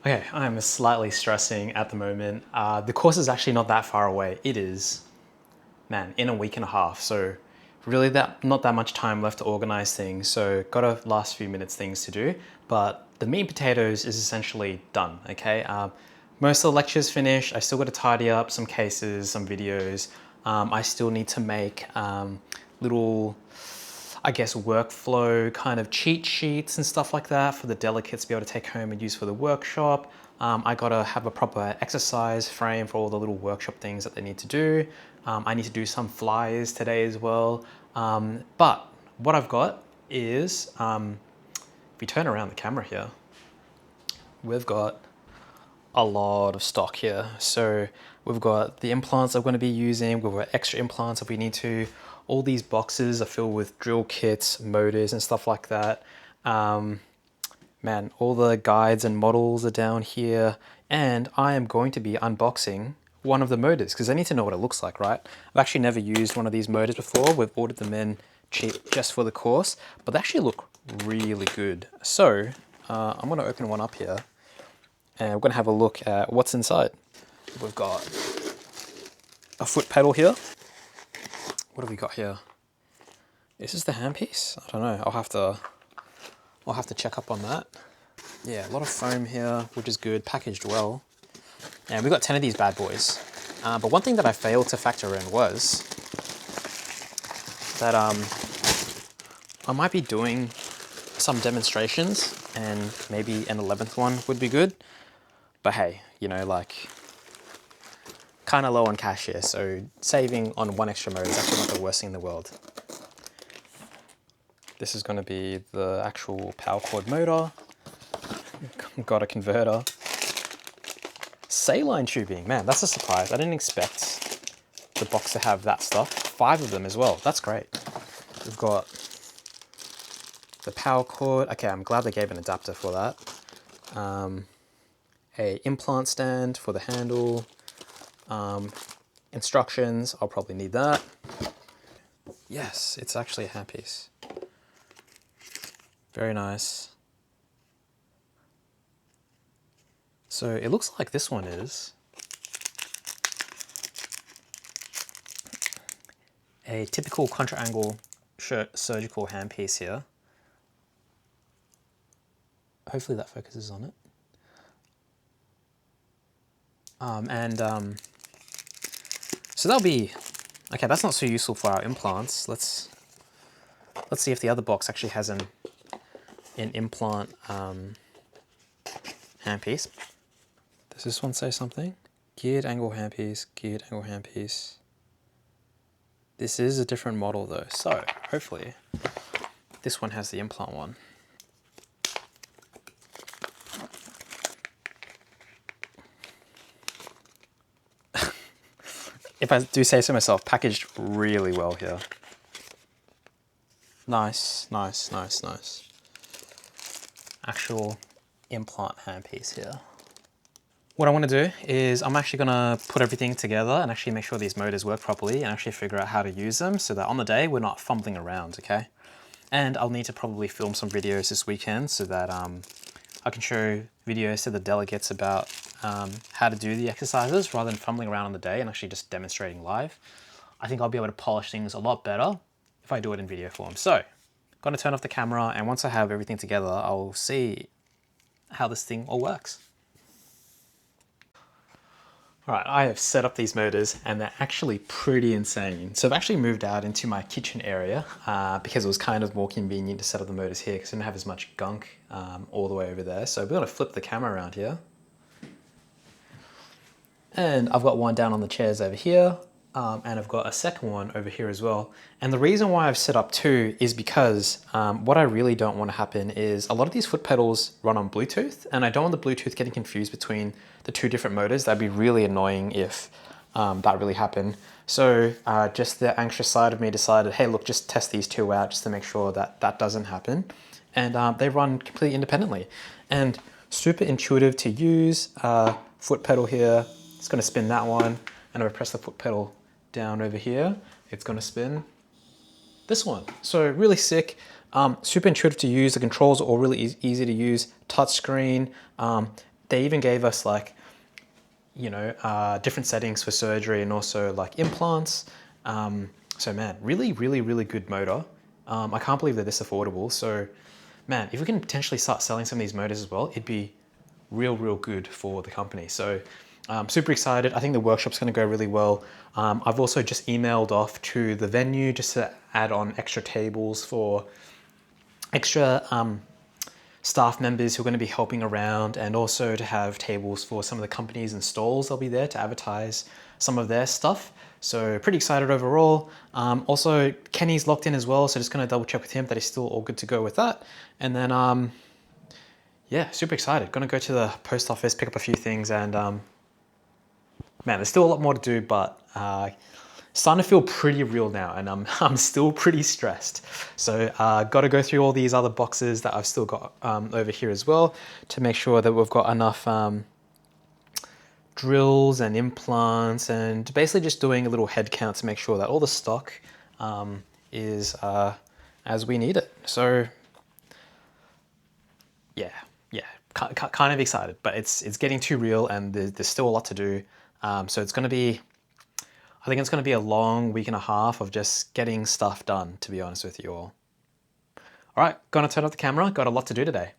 Okay, I'm slightly stressing at the moment. The course is actually not that far away. It is, man, in a week and a half. So really not that much time left to organize things. So got a last few minutes things to do, but the meat and potatoes is essentially done, okay? Most of the lectures finished. I still got to tidy up some cases, some videos. I still need to make little, I guess, workflow kind of cheat sheets and stuff like that for the delegates to be able to take home and use for the workshop. I gotta have a proper exercise frame for all the little workshop things that they need to do. I need to do some flyers today as well. But what I've got is, if we turn around the camera here, we've got a lot of stock here. So we've got the implants I'm going to be using, we've got extra implants if we need to. All these boxes are filled with drill kits, motors and stuff like that. Man, all the guides and models are down here. And I am going to be unboxing one of the motors because I need to know what it looks like, right? I've actually never used one of these motors before. We've ordered them in cheap just for the course, but they actually look really good. So I'm going to open one up here and we're going to have a look at what's inside. We've got a foot pedal here. What have we got here? Is this the handpiece? I don't know. I'll have to check up on that. Yeah, a lot of foam here, which is good, packaged well. And we got 10 of these bad boys. But one thing that I failed to factor in was that I might be doing some demonstrations and maybe an 11th one would be good. But hey, you know, like, kind of low on cash here, so saving on one extra motor is actually not the worst thing in the world. This is going to be the actual power cord motor. Got a converter. Saline tubing, man, that's a surprise. I didn't expect the box to have that stuff. 5 of them as well, that's great. We've got the power cord. Okay, I'm glad they gave an adapter for that. A implant stand for the handle. Instructions, I'll probably need that. Yes, it's actually a handpiece. Very nice. So it looks like this one is a typical contra-angle surgical handpiece here. Hopefully that focuses on it. So that'll be, okay, that's not so useful for our implants. Let's see if the other box actually has an implant handpiece. Does this one say something? Geared angle handpiece, geared angle handpiece. This is a different model though, so hopefully this one has the implant one. If I do say so myself, packaged really well here. Nice, nice, nice, nice. Actual implant handpiece here. What I want to do is I'm actually going to put everything together and actually make sure these motors work properly and actually figure out how to use them so that on the day we're not fumbling around, okay? And I'll need to probably film some videos this weekend so that I can show videos to the delegates about how to do the exercises rather than fumbling around on the day and actually just demonstrating live. I think I'll be able to polish things a lot better if I do it in video form. So, gonna turn off the camera, and once I have everything together, I'll see how this thing all works. All right, I have set up these motors and they're actually pretty insane. So I've actually moved out into my kitchen area because it was kind of more convenient to set up the motors here because I didn't have as much gunk all the way over there. So we're gonna flip the camera around here. And I've got one down on the chairs over here. And I've got a second one over here as well. And the reason why I've set up 2 is because what I really don't want to happen is a lot of these foot pedals run on Bluetooth, and I don't want the Bluetooth getting confused between the 2 different motors. That'd be really annoying if that really happened. So just the anxious side of me decided, hey, look, just test these 2 out just to make sure that that doesn't happen. And they run completely independently. And super intuitive to use. Foot pedal here, it's going to spin that one. And if I press the foot pedal down over here, it's going to spin this one. So really sick, super intuitive to use. The controls are all really easy to use. Touch screen, they even gave us like, different settings for surgery and also like implants. So man, really, really, really good motor. I can't believe they're this affordable. So man, if we can potentially start selling some of these motors as well, it'd be real good for the company. So super excited. I think the workshop's going to go really well. I've also just emailed off to the venue just to add on extra tables for extra staff members who are going to be helping around, and also to have tables for some of the companies and stalls that'll be there to advertise some of their stuff. So pretty excited overall. Also, Kenny's locked in as well, so just going to double check with him that he's still all good to go with that. And then, yeah, super excited. Going to go to the post office, pick up a few things, and man, there's still a lot more to do, but starting to feel pretty real now, and I'm still pretty stressed. So got to go through all these other boxes that I've still got over here as well to make sure that we've got enough drills and implants, and basically just doing a little head count to make sure that all the stock is as we need it. So yeah, kind of excited, but it's getting too real, and there's still a lot to do. So it's going to be, I think it's going to be a long week and a half of just getting stuff done, to be honest with you all. All right, gonna turn off the camera. Got a lot to do today.